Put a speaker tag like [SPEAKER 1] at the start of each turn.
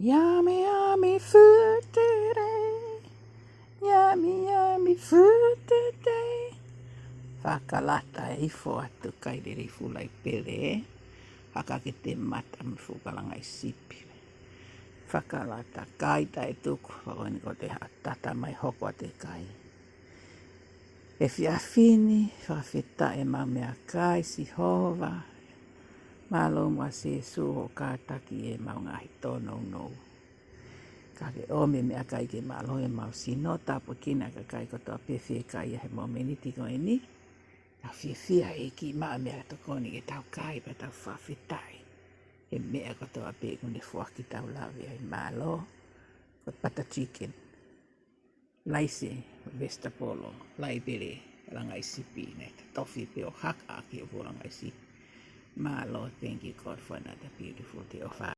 [SPEAKER 1] Yummy, yummy food today. Yummy, yummy food today. Whakalata e fo atu kai re fulai pele. Hakake te mata me fukalangai sipi. Whakalata kai tai tuku. Wakaini ko te tata mai hoko a te kai. E whiawhini, whawhita e mau mea kai si hova. Malo mua se suho kātaki e mau ngahi tōnou nou. Kake ome mea kai ke malo e mau sino tapu kina ka kai kotoa pewhi kai he mo meniti ko e ni. Tau whiawhia e ki maa mea tokoni ke tau kai pa tau whawhitai. E mea kotoa pe kune fuaki tau lawe ai malo. Ko pata chicken. Laise, vestapolo, laibere, langai sipi, tofi pe o haka ki o langai sipi. Malo, thank you God for another beautiful day of our